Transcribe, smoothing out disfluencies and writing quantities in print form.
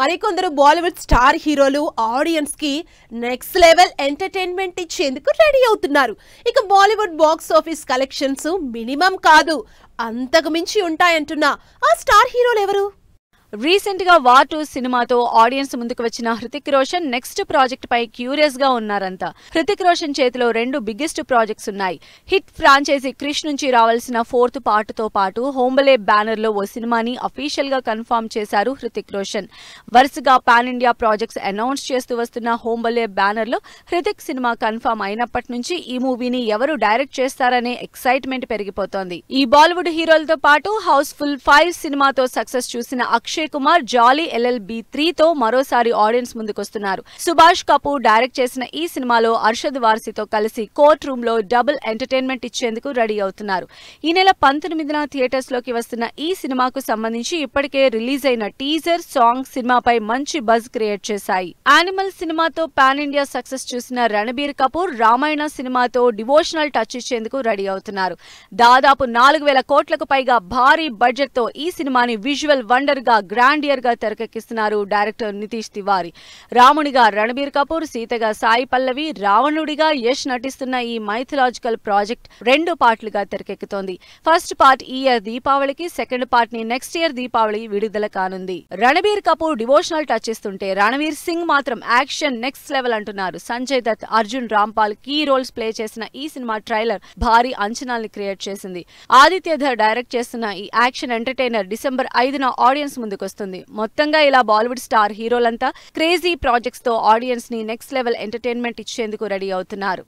మరికొందరు బాలీవుడ్ స్టార్ హీరోలు ఆడియన్స్ కి నెక్స్ట్ లెవెల్ ఎంటర్టైన్మెంట్ ఇచ్చేందుకు రెడీ అవుతున్నారు. ఇక Bollywood box office collections minimum కాదు, అంతకు మించి ఉంటాయంటున్న ఆ స్టార్ హీరోలు ఎవరు? రీసెంట్ గా వార్ 2 సినిమాతో ఆడియన్స్ ముందుకు వచ్చిన హృతిక్ రోషన్ నెక్స్ట్ ప్రాజెక్ట్ పై క్యూరియస్ గా ఉన్నారంతా. హృతిక్ రోషన్ చేతిలో 2 బిగ్గెస్ట్ ప్రాజెక్ట్స్ ఉన్నాయి. హిట్ ఫ్రాంచైజీ క్రిష్ నుంచి రావాల్సిన 4th పార్ట్ తో పాటు హోంబలే బ్యానర్ లో ఓ సినిమాని అఫీషియల్ గా కన్ఫర్మ్ చేశారు హృతిక్ రోషన్. వరుసగా పాన్ ఇండియా ప్రాజెక్ట్స్ అనౌన్స్ చేస్తూ వస్తున్న హోంబలే బ్యానర్ లో హృతిక్ సినిమా కన్ఫర్మ్ అయినప్పటి నుంచి ఈ మూవీని ఎవరు డైరెక్ట్ చేస్తారనే ఎక్సైట్మెంట్ పెరిగిపోతోంది. ఈ బాలీవుడ్ హీరోలతో పాటు హౌస్ఫుల్ 5 సినిమాతో సక్సెస్ చూసిన అక్షయ్ కుమార్ జాలీ LLB 3 తో మరోసారి ఆడియన్స్ ముందుకొస్తున్నారు. సుభాష్ కపూర్ డైరెక్ట్ చేసిన ఈ సినిమాలో అర్షద్ వార్సితో కలిసి కోర్ట్ రూమ్ లో డబుల్ ఎంటర్టైన్మెంట్ ఇచ్చేందుకు రెడీ అవుతున్నారు. ఈ నెల 19న థియేటర్స్ లోకి వస్తున్న ఈ సినిమాకు సంబంధించి ఇప్పటికే రిలీజ్ అయిన టీజర్ సాంగ్ సినిమాపై మంచి బజ్ క్రియేట్ చేశాయి. యానిమల్ సినిమాతో పాన్ ఇండియా సక్సెస్ చూసిన రణబీర్ కపూర్ రామాయణ సినిమాతో డివోషనల్ టచ్ ఇచ్చేందుకు రెడీ అవుతున్నారు. దాదాపు 4000 కోట్లకు పైగా భారీ బడ్జెట్ తో ఈ సినిమాని విజువల్ వండర్ గా గ్రాండియర్ గా తెరకెక్కిస్తున్నారు డైరెక్టర్ నితీష్ తివారీ. రామునిగా రణబీర్ కపూర్, సీతగా సాయి పల్లవి, రావణుడిగా యష్ నటిస్తున్న ఈ మైథలాజికల్ ప్రాజెక్ట్ 2 పార్ట్లుగా తెరకెక్కుతోంది. ఫస్ట్ పార్ట్ ఈ ఇయర్ దీపావళికి, సెకండ్ పార్ట్ ని నెక్స్ట్ ఇయర్ దీపావళి విడుదల కానుంది. రణబీర్ కపూర్ డివోషనల్ టచ్ ఇస్తుంటే రణవీర్ సింగ్ మాత్రం యాక్షన్ నెక్స్ట్ లెవెల్ అంటున్నారు. Sanjay Dutt, Arjun Rampal key roles play చేసిన ఈ సినిమా ట్రైలర్ భారీ అంచనాల్ని క్రియేట్ చేసింది. ఆదిత్య ధర్ డైరెక్ట్ చేస్తున్న ఈ యాక్షన్ ఎంటర్టైనర్ డిసెంబర్ 5న ఆడియన్స్ ముందుకొస్తుంది. మొత్తంగా ఇలా బాలీవుడ్ స్టార్ హీరోలంతా క్రేజీ ప్రాజెక్ట్స్ తో ఆడియన్స్ ని నెక్స్ట్ లెవెల్ ఎంటర్టైన్మెంట్ ఇచ్చేందుకు రెడీ అవుతున్నారు.